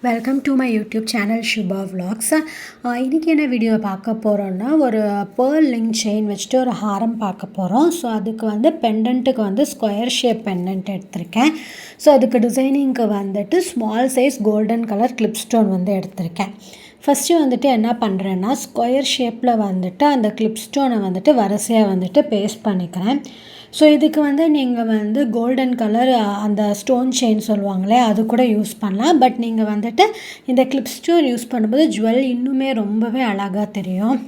Welcome to my YouTube channel Shubha vlogs. இன்றைக்கி என்ன video பார்க்க போகிறோன்னா, ஒரு பேர்ல் லிங்க் செயின் வச்சுட்டு ஒரு ஹாரம் பார்க்க போகிறோம். ஸோ அதுக்கு வந்து பெண்டன்ட்டுக்கு வந்து ஸ்கொயர் ஷேப் பெண்டன்ட் எடுத்திருக்கேன். ஸோ அதுக்கு டிசைனிங்க்கு வந்துட்டு small size golden colour clip stone வந்து எடுத்திருக்கேன். ஃபஸ்ட்டு வந்துட்டு என்ன பண்ணுறேன்னா, ஸ்கொயர் ஷேப்பில் வந்துட்டு அந்த கிளிப் ஸ்டோனை வந்துட்டு வரிசையாக வந்துட்டு பேஸ்ட் பண்ணிக்கிறேன். ஸோ இதுக்கு வந்து நீங்கள் வந்து கோல்டன் கலர் அந்த ஸ்டோன் செயின் சொல்லுவாங்களே அது கூட யூஸ் பண்ணலாம். பட் நீங்கள் வந்துட்டு இந்த கிளிப் ஸ்டோன் யூஸ் பண்ணும்போது ஜுவல் இன்னுமே ரொம்பவே அழகாக தெரியும்.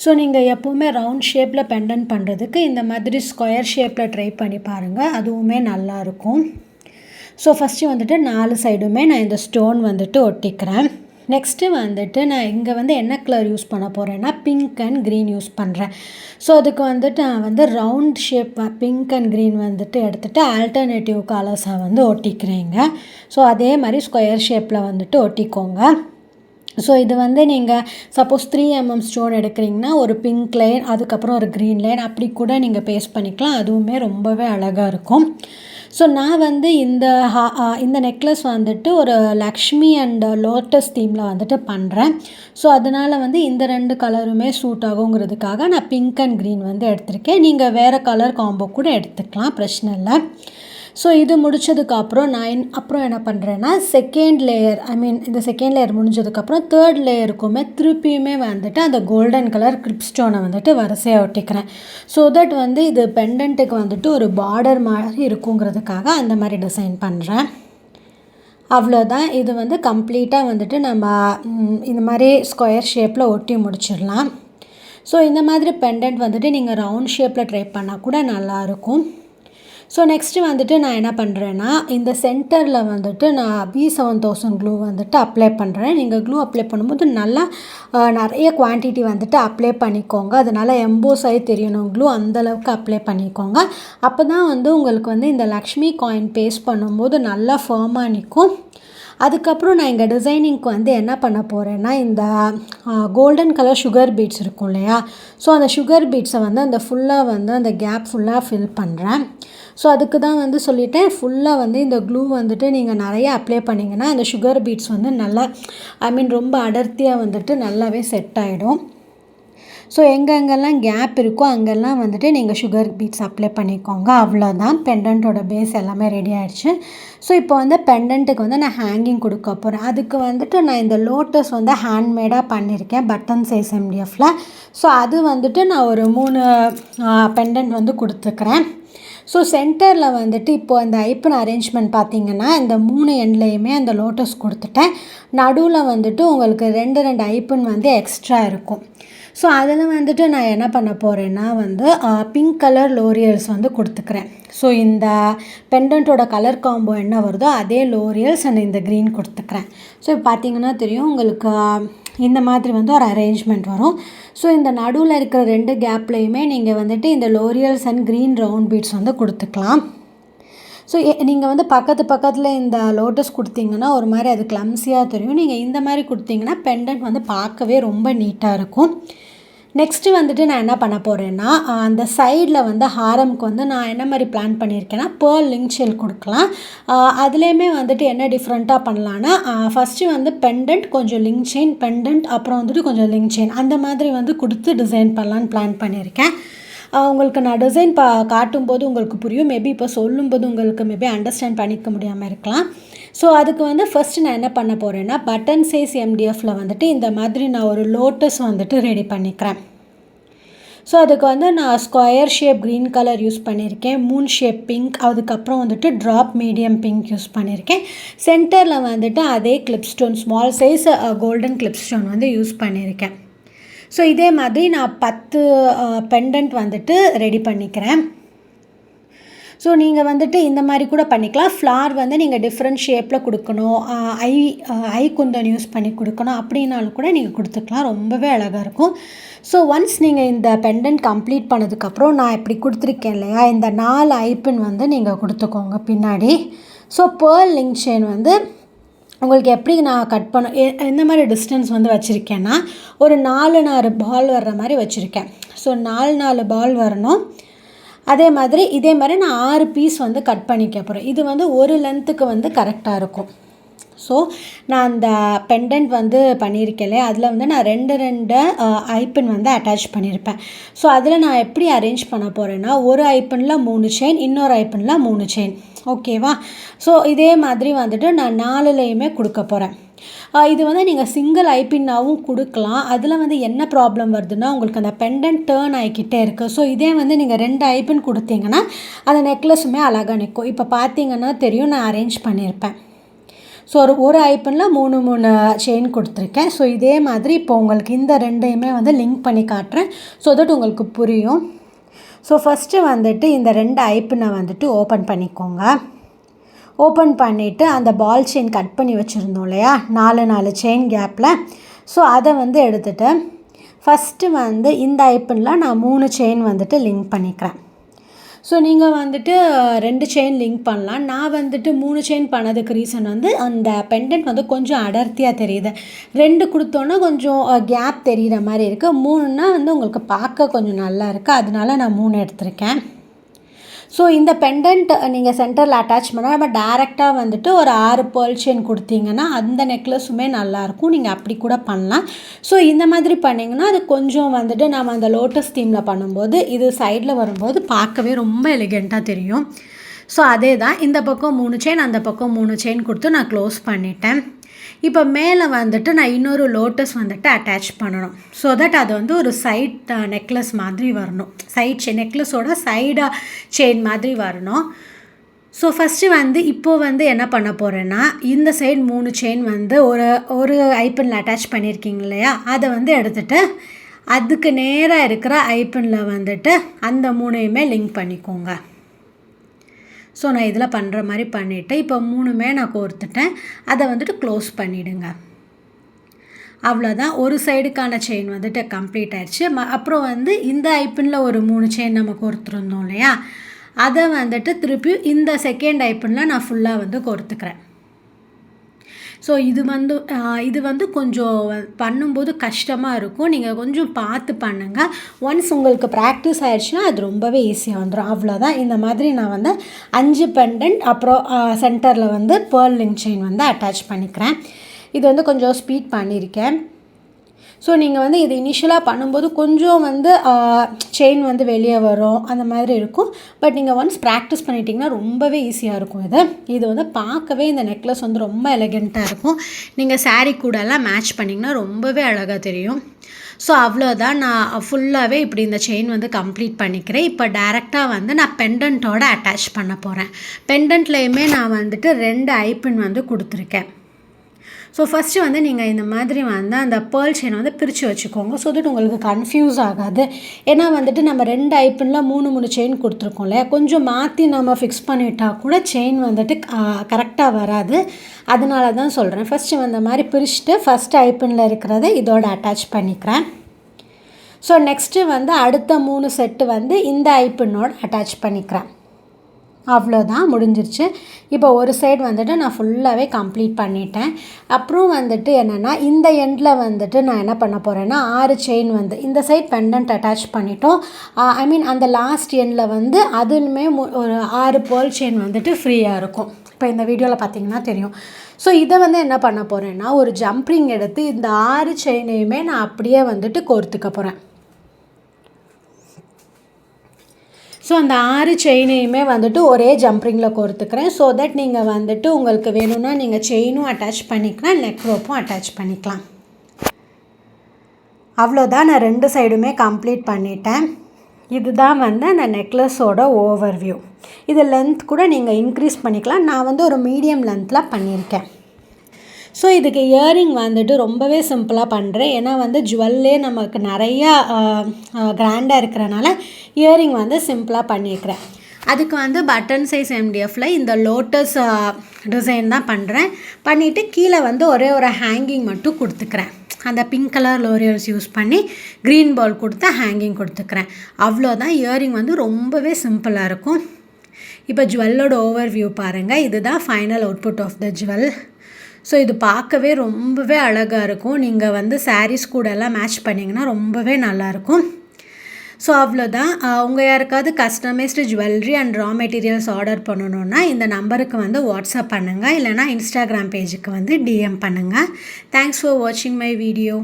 ஸோ நீங்கள் எப்போவுமே ரவுண்ட் ஷேப்பில் பெண்டன்ட் பண்ணுறதுக்கு இந்த மாதிரி ஸ்கொயர் ஷேப்பில் ட்ரை பண்ணி பாருங்கள், அதுவுமே நல்லாயிருக்கும். ஸோ ஃபஸ்ட்டு வந்துட்டு 4 சைடுமே நான் இந்த ஸ்டோன் வந்துட்டு ஒட்டிக்கிறேன். நெக்ஸ்ட்டு வந்துட்டு நான் இங்கே வந்து என்ன கலர் யூஸ் பண்ண போகிறேன்னா, பிங்க் அண்ட் க்ரீன் யூஸ் பண்ணுறேன். ஸோ அதுக்கு வந்துட்டு நான் வந்து round shape pink and green வந்துட்டு எடுத்துகிட்டு ஆல்டர்னேட்டிவ் கலர்ஸாக வந்து ஒட்டிக்கிறேங்க. ஸோ அதே மாதிரி ஸ்கொயர் ஷேப்பில் வந்துட்டு ஒட்டிக்கோங்க. ஸோ இது வந்து நீங்கள் சப்போஸ் 3mm ஸ்டோன் எடுக்கிறீங்கன்னா ஒரு பிங்க் லைன், அதுக்கப்புறம் ஒரு க்ரீன் லைன் அப்படி கூட நீங்கள் பேஸ்ட் பண்ணிக்கலாம், அதுவுமே ரொம்பவே அழகாக இருக்கும். ஸோ நான் வந்து இந்த நெக்லஸ் வந்துட்டு ஒரு லக்ஷ்மி அண்ட் லோட்டஸ் தீமில் வந்துட்டு பண்ணுறேன். ஸோ அதனால் வந்து இந்த 2 கலருமே சூட் ஆகுங்கிறதுக்காக நான் பிங்க் அண்ட் க்ரீன் வந்து எடுத்திருக்கேன். நீங்கள் வேறு கலர் காம்போ கூட எடுத்துக்கலாம், பிரச்சனை இல்லை. ஸோ இது முடித்ததுக்கப்புறம் நான் அப்புறம் என்ன பண்ணுறேன்னா, செகண்ட் லேயர் இந்த செகண்ட் லேயர் முடிஞ்சதுக்கப்புறம் தேர்ட் லேயருக்குமே திருப்பியுமே வந்துட்டு அந்த கோல்டன் கலர் கிளிப் ஸ்டோனை வந்துட்டு வரிசையாக ஒட்டிக்கிறேன். ஸோ தட் வந்து இது பெண்டன்ட்டுக்கு வந்துட்டு ஒரு பார்டர் மாதிரி இருக்குங்கிறதுக்காக அந்த மாதிரி டிசைன் பண்ணுறேன். அவ்வளோதான். இது வந்து கம்ப்ளீட்டாக வந்துட்டு நம்ம இந்த மாதிரி ஸ்கொயர் ஷேப்பில் ஒட்டி முடிச்சிடலாம். ஸோ இந்த மாதிரி பெண்டன்ட் வந்துட்டு நீங்கள் ரவுண்ட் ஷேப்பில் ட்ரை பண்ணால் கூட நல்லாயிருக்கும். ஸோ நெக்ஸ்ட்டு வந்துட்டு நான் என்ன பண்ணுறேன்னா, இந்த சென்டரில் வந்துட்டு நான் B7000 க்ளூ வந்துட்டு அப்ளை பண்ணுறேன். நீங்கள் க்ளூ அப்ளை பண்ணும்போது நல்லா நிறைய குவான்டிட்டி வந்துட்டு அப்ளை பண்ணிக்கோங்க. அதனால் எம்போஸ் ஆகி தெரியணும் க்ளூ, அந்தளவுக்கு அப்ளை பண்ணிக்கோங்க. அப்போ தான் வந்து உங்களுக்கு வந்து இந்த லக்ஷ்மி காயின் பேஸ்ட் பண்ணும்போது நல்லா ஃபர்மாக நிற்கும். அதுக்கப்புறம் நான் இங்கே டிசைனிங்க்கு வந்து என்ன பண்ண போகிறேன்னா, இந்த கோல்டன் கலர் சுகர் பீட்ஸ் இருக்கும் இல்லையா, ஸோ அந்த சுகர் பீட்ஸை வந்து அந்த ஃபுல்லாக வந்து அந்த கேப் ஃபுல்லாக ஃபில் பண்ணுறேன். ஸோ அதுக்கு தான் வந்து சொல்லிட்டேன், ஃபுல்லாக வந்து இந்த க்ளூ வந்துட்டு நீங்கள் நிறைய அப்ளை பண்ணிங்கன்னா அந்த சுகர் பீட்ஸ் வந்து நல்லா ரொம்ப அடர்த்தியாக வந்துட்டு நல்லாவே செட் ஆகிடும். ஸோ எங்கெங்கெல்லாம் கேப் இருக்கோ அங்கெல்லாம் வந்துட்டு நீங்கள் சுகர் பீட்ஸ் அப்ளை பண்ணிக்கோங்க. அவ்வளோதான், பெண்டன்ட்டோட பேஸ் எல்லாமே ரெடி ஆகிடுச்சு. ஸோ இப்போ வந்து பெண்டன்ட்டுக்கு வந்து நான் ஹேங்கிங் கொடுக்க போகிறேன். அதுக்கு வந்துட்டு நான் இந்த லோட்டஸ் வந்து ஹேண்ட்மேடாக பண்ணியிருக்கேன் பட்டன் சைஸ் MDFல. ஸோ அது வந்துட்டு நான் ஒரு 3 பெண்டன்ட் வந்து கொடுத்துக்கிறேன். ஸோ சென்டரில் வந்துட்டு இப்போது அந்த ஐப்பன் அரேஞ்ச்மெண்ட் பார்த்திங்கன்னா, இந்த 3 எண்ட்லேயுமே அந்த லோட்டஸ் கொடுத்துட்டேன். நடுவில் வந்துட்டு உங்களுக்கு 2 ஐப்பன் வந்து எக்ஸ்ட்ரா இருக்கும். ஸோ அதில் வந்துட்டு நான் என்ன பண்ண போகிறேன்னா வந்து பிங்க் கலர் லோரியல்ஸ் வந்து கொடுத்துக்கிறேன். ஸோ இந்த பெண்டன்ட்டோட கலர் காம்போ என்ன வருதோ அதே லோரியல்ஸ் அண்ட் இந்த க்ரீன் கொடுத்துக்கிறேன். ஸோ இப்போ பார்த்திங்கன்னா தெரியும் உங்களுக்கு இந்த மாதிரி வந்து ஒரு அரேஞ்ச்மெண்ட் வரும். ஸோ இந்த நடுவில் இருக்கிற 2 கேப்லேயுமே நீங்கள் வந்துட்டு இந்த லோரியல்ஸ் அண்ட் க்ரீன் ரவுண்ட் பீட்ஸ் வந்து கொடுத்துக்கலாம். ஸோ நீங்கள் வந்து பக்கத்தில் இந்த லோட்டஸ் கொடுத்தீங்கன்னா ஒரு மாதிரி அது கிளம்ஸியாக தெரியும். நீங்கள் இந்த மாதிரி கொடுத்தீங்கன்னா பெண்டன்ட் வந்து பார்க்கவே ரொம்ப நீட்டாக இருக்கும். நெக்ஸ்ட்டு வந்துட்டு நான் என்ன பண்ண போகிறேன்னா, அந்த சைடில் வந்து ஹாரம்க்கு வந்து நான் என்ன மாதிரி பிளான் பண்ணியிருக்கேன்னா, பேர்ல் லிங்க் ஷெல் கொடுக்கலாம். அதுலேயுமே வந்துட்டு என்ன டிஃப்ரெண்ட்டாக பண்ணலான்னா, ஃபஸ்ட்டு வந்து பெண்டன்ட், கொஞ்சம் லிங்க் செயின், பெண்டன்ட், அப்புறம் வந்துட்டு கொஞ்சம் லிங்க் செயின், அந்த மாதிரி வந்து கொடுத்து டிசைன் பண்ணலான்னு பிளான் பண்ணியிருக்கேன். உங்களுக்கு நான் டிசைன் காட்டும்போது உங்களுக்கு புரியும். மேபி இப்போ சொல்லும்போது உங்களுக்கு மேபி அண்டர்ஸ்டாண்ட் பண்ணிக்க முடியாமல் இருக்கலாம். ஸோ அதுக்கு வந்து ஃபஸ்ட்டு நான் என்ன பண்ண போகிறேன்னா, பட்டன் சைஸ் MDFல வந்துட்டு இந்த மாதிரி நான் ஒரு லோட்டஸ் வந்துட்டு ரெடி பண்ணிக்கிறேன். ஸோ அதுக்கு வந்து நான் square shape green colour use பண்ணியிருக்கேன், மூன் ஷேப் பிங்க், அதுக்கப்புறம் வந்துட்டு ட்ராப் மீடியம் பிங்க் யூஸ் பண்ணியிருக்கேன். சென்டரில் வந்துட்டு அதே clip stone small size golden clip stone வந்து யூஸ் பண்ணியிருக்கேன். ஸோ இதே மாதிரி நான் 10 பெண்டன்ட் வந்துட்டு ரெடி பண்ணிக்கிறேன். ஸோ நீங்கள் வந்துட்டு இந்த மாதிரி கூட பண்ணிக்கலாம். ஃப்ளார் வந்து நீங்கள் டிஃப்ரெண்ட் ஷேப்பில் கொடுக்கணும், ஐ குந்தன் யூஸ் பண்ணி கொடுக்கணும் அப்படின்னாலும் கூட நீங்கள் கொடுத்துக்கலாம், ரொம்பவே அழகாக இருக்கும். ஸோ ஒன்ஸ் நீங்கள் இந்த பெண்டன்ட் கம்ப்ளீட் பண்ணதுக்கப்புறம் நான் இப்படி கொடுத்துருக்கேன் இல்லையா, இந்த 4 ஐப்பின் வந்து நீங்கள் கொடுத்துக்கோங்க பின்னாடி. ஸோ பேர்ல் லிங்க் செயின் வந்து உங்களுக்கு எப்படி நான் கட் பண்ண எந்த மாதிரி டிஸ்டன்ஸ் வந்து வச்சுருக்கேன்னா, ஒரு 4 பால் வர்ற மாதிரி வச்சுருக்கேன். ஸோ 4 பால் வரணும். அதே மாதிரி இதே மாதிரி நான் 6 பீஸ் வந்து கட் பண்ணிக்க போகிறேன். இது வந்து ஒரு லென்த்துக்கு வந்து கரெக்டாக இருக்கும். ஸோ நான் அந்த பெண்டன்ட் வந்து பண்ணியிருக்கேன், அதில் வந்து நான் ரெண்டு ஐப்பின் வந்து அட்டாச் பண்ணியிருப்பேன். ஸோ அதில் நான் எப்படி அரேஞ்ச் பண்ண போகிறேன்னா, ஒரு ஐப்பினில் 3 செயின், இன்னொரு ஐப்பினில் 3 செயின். ஓகேவா? ஸோ இதே மாதிரி வந்துட்டு நான் 4லேயுமே கொடுக்க போகிறேன். இது வந்து நீங்கள் சிங்கிள் ஐப்பின்னாவும் கொடுக்கலாம். அதில் வந்து என்ன ப்ராப்ளம் வருதுன்னா, உங்களுக்கு அந்த பெண்டன்ட் டேர்ன் ஆகிக்கிட்டே இருக்குது. ஸோ இதே வந்து நீங்கள் 2 ஐப்பின் கொடுத்தீங்கன்னா அந்த நெக்லஸுமே அழகாக நிற்கும். இப்போ பார்த்தீங்கன்னா தெரியும், நான் அரேஞ்ச் பண்ணியிருப்பேன். ஸோ ஒரு ஐப்பினில் 3 செயின் கொடுத்துருக்கேன். ஸோ இதே மாதிரி இப்போ உங்களுக்கு இந்த 2யுமே வந்து லிங்க் பண்ணி காட்டுறேன், ஸோ தட் உங்களுக்கு புரியும். ஸோ ஃபஸ்ட்டு வந்துட்டு இந்த 2 ஐப்பினை வந்துட்டு ஓப்பன் பண்ணிக்கோங்க. ஓப்பன் பண்ணிவிட்டு அந்த பால் செயின் கட் பண்ணி வச்சுருந்தோம் இல்லையா, 4 செயின் கேப்பில், ஸோ அதை வந்து எடுத்துகிட்டு ஃபஸ்ட்டு வந்து இந்த ஐப்பினில் நான் 3 செயின் வந்துட்டு லிங்க் பண்ணிக்கிறேன். ஸோ நீங்கள் வந்துட்டு 2 செயின் லிங்க் பண்ணலாம். நான் வந்துட்டு 3 செயின் பண்ணதுக்கு ரீசன் வந்து அந்த பெண்டன்ட் வந்து கொஞ்சம் அடர்த்தியாக தெரியுது. 2 கொடுத்தோன்னா கொஞ்சம் கேப் தெரிகிற மாதிரி இருக்குது. 3ன்னா வந்து உங்களுக்கு பார்க்க கொஞ்சம் நல்லா இருக்குது, அதனால நான் 3 எடுத்திருக்கேன். ஸோ இந்த பெண்டன்ட் நீங்கள் சென்டரில் அட்டாச் பண்ணால் நம்ம டேரெக்டாக வந்துட்டு ஒரு 6 பேர்ல் செயின் கொடுத்தீங்கன்னா அந்த நெக்லஸுமே நல்லாயிருக்கும். நீங்கள் அப்படி கூட பண்ணலாம். ஸோ இந்த மாதிரி பண்ணிங்கன்னா அது கொஞ்சம் வந்துட்டு நம்ம அந்த லோட்டஸ் தீமில் பண்ணும்போது இது சைடில் வரும்போது பார்க்கவே ரொம்ப எலிகெண்ட்டாக தெரியும். ஸோ அதே தான், இந்த பக்கம் 3 செயின், அந்த பக்கம் 3 செயின் கொடுத்து நான் க்ளோஸ் பண்ணிட்டேன். இப்போ மேலே வந்துட்டு நான் இன்னொரு லோட்டஸ் வந்துட்டு அட்டாச் பண்ணணும். ஸோ தட் அது வந்து ஒரு சைட் நெக்லஸ் மாதிரி வரணும், சைட் செயின் நெக்லஸோட சைடாக செயின் மாதிரி வரணும். ஸோ ஃபஸ்ட்டு வந்து இப்போது வந்து என்ன பண்ண போகிறேன்னா, இந்த சைடு 3 செயின் வந்து ஒரு ஐப்பினில் அட்டாச் பண்ணியிருக்கீங்க இல்லையா, அதை வந்து எடுத்துகிட்டு அதுக்கு நேராக இருக்கிற ஐப்பினில் வந்துட்டு அந்த 3யுமே லிங்க் பண்ணிக்கோங்க. ஸோ நான் இதில் பண்ணுற மாதிரி பண்ணிவிட்டு இப்போ 3மே நான் கோர்த்துட்டேன். அதை வந்துட்டு க்ளோஸ் பண்ணிவிடுங்க. அவ்வளோதான், ஒரு சைடுக்கான செயின் வந்துட்டு கம்ப்ளீட் ஆயிடுச்சு. அப்புறம் வந்து இந்த ஐப்பினில் ஒரு 3 செயின் நம்ம கோர்த்துருந்தோம் இல்லையா, அதை வந்துட்டு திருப்பி இந்த செகண்ட் ஐப்பினில் நான் ஃபுல்லாக வந்து கோர்த்துக்கிறேன். ஸோ இது வந்து கொஞ்சம் பண்ணும்போது கஷ்டமாக இருக்கும், நீங்கள் கொஞ்சம் பார்த்து பண்ணுங்கள். ஒன்ஸ் உங்களுக்கு ப்ராக்டிஸ் ஆகிடுச்சுன்னா அது ரொம்பவே ஈஸியாக வந்துடும். அவ்வளோதான், இந்த மாதிரி நான் வந்து 5 பெண்டன்ட் அப்புறம் சென்டரில் வந்து பேர்ல் லிங்க் செயின் வந்து அட்டாச் பண்ணிக்கிறேன். இது வந்து கொஞ்சம் ஸ்பீட் பண்ணியிருக்கேன். ஸோ நீங்கள் வந்து இது இனிஷியலாக பண்ணும்போது கொஞ்சம் வந்து செயின் வந்து வெளியே வரும், அந்த மாதிரி இருக்கும். பட் நீங்கள் ஒன்ஸ் ப்ராக்டிஸ் பண்ணிட்டீங்கன்னா ரொம்பவே ஈஸியாக இருக்கும். இது வந்து பார்க்கவே இந்த நெக்லஸ் வந்து ரொம்ப எலிகெண்ட்டாக இருக்கும். நீங்கள் சாரீ கூடலாம் மேட்ச் பண்ணிங்கன்னா ரொம்பவே அழகாக தெரியும். ஸோ அவ்வளோதான், நான் ஃபுல்லாகவே இப்படி இந்த செயின் வந்து கம்ப்ளீட் பண்ணிக்கிறேன். இப்போ டேரெக்டாக வந்து நான் பெண்டன்ட்டோட அட்டாச் பண்ண போகிறேன். பெண்டன்ட்லேயுமே நான் வந்துட்டு 2 ஐப்பின் வந்து கொடுத்துருக்கேன். ஸோ ஃபஸ்ட்டு வந்து நீங்கள் இந்த மாதிரி வந்து அந்த பேர்ல் செயினை வந்து பிரித்து வச்சுக்கோங்க, ஸோ தட் உங்களுக்கு கன்ஃபியூஸ் ஆகாது. ஏன்னா வந்துட்டு நம்ம 2 ஐப்பினில் 3 செயின் கொடுத்துருக்கோம் இல்லையா, கொஞ்சம் மாற்றி நம்ம ஃபிக்ஸ் பண்ணிட்டால் கூட செயின் வந்துட்டு கரெக்டாக வராது. அதனால தான் சொல்கிறேன். ஃபஸ்ட்டு அந்த மாதிரி பிரிச்சுட்டு ஃபஸ்ட்டு ஐப்பினில் இருக்கிறத இதோட அட்டாச் பண்ணிக்கிறேன். ஸோ நெக்ஸ்ட்டு வந்து அடுத்த 3 செட்டு வந்து இந்த ஐப்பினோட அட்டாச் பண்ணிக்கிறேன். அவ்வளோதான், முடிஞ்சிருச்சு. இப்போ ஒரு சைடு வந்துட்டு நான் ஃபுல்லாகவே கம்ப்ளீட் பண்ணிட்டேன். அப்புறம் வந்துட்டு என்னென்னா, இந்த எண்டில் வந்துட்டு நான் என்ன பண்ண போகிறேன்னா 6 செயின் வந்து இந்த சைட் பெண்டன்ட் அட்டாச் பண்ணிட்டோம். அந்த லாஸ்ட் எண்டில் வந்து அதுவுமே ஒரு 6 பேர்ல் செயின் வந்துட்டு ஃப்ரீயாக இருக்கும். இப்போ இந்த வீடியோவில் பார்த்தீங்கன்னா தெரியும். ஸோ இதை வந்து என்ன பண்ண போகிறேன்னா, ஒரு ஜம்ப்ரிங் எடுத்து இந்த 6 செயினையுமே நான் அப்படியே வந்துட்டு கோர்த்துக்க போகிறேன். ஸோ அந்த 6 செயினையுமே வந்துட்டு ஒரே ஜம்ப்ரிங்கில் கோர்த்துக்கிறேன். ஸோ தட் நீங்கள் வந்துட்டு உங்களுக்கு வேணும்னா நீங்கள் செயினும் அட்டாச் பண்ணிக்கலாம், நெக் ரோப்பும் அட்டாச் பண்ணிக்கலாம். அவ்வளோதான், நான் 2 சைடுமே கம்ப்ளீட் பண்ணிட்டேன். இதுதான் வந்து அந்த நெக்லஸோட ஓவர்வியூ. இது லென்த் கூட நீங்கள் இன்க்ரீஸ் பண்ணிக்கலாம். நான் வந்து ஒரு மீடியம் லென்த்தில் பண்ணியிருக்கேன். ஸோ இதுக்கு இயரிங் வந்துட்டு ரொம்பவே சிம்பிளாக பண்ணுறேன். ஏன்னா வந்து ஜுவல்லே நமக்கு நிறையா கிராண்டாக இருக்கிறனால இயரிங் வந்து சிம்பிளாக பண்ணியிருக்கிறேன். அதுக்கு வந்து பட்டன் சைஸ் MDFல இந்த லோட்டஸ் டிசைன் தான் பண்ணுறேன். பண்ணிவிட்டு கீழே வந்து ஒரே ஒரு ஹேங்கிங் மட்டும் கொடுத்துக்கிறேன். அந்த பிங்க் கலர் லோரியல்ஸ் யூஸ் பண்ணி க்ரீன் பால் கொடுத்து ஹேங்கிங் கொடுத்துக்கிறேன். அவ்வளோதான், இயரிங் வந்து ரொம்பவே சிம்பிளாக இருக்கும். இப்போ ஜுவல்லோட ஓவர்வியூ பாருங்கள். இதுதான் final output of the jewel. So இது பார்க்கவே ரொம்பவே அழகாக இருக்கும். நீங்கள் வந்து சாரீஸ் கூடலாம் மேட்ச் பண்ணிங்கன்னா ரொம்பவே நல்லாயிருக்கும். ஸோ அவ்வளோதான். உங்கள் யாருக்காவது customised jewellery and raw materials order பண்ணணுன்னா இந்த நம்பருக்கு வந்து வாட்ஸ்அப் பண்ணுங்கள், இல்லைனா இன்ஸ்டாகிராம் பேஜுக்கு வந்து டிஎம் பண்ணுங்கள். தேங்க்ஸ் ஃபார் வாட்சிங் மை வீடியோ.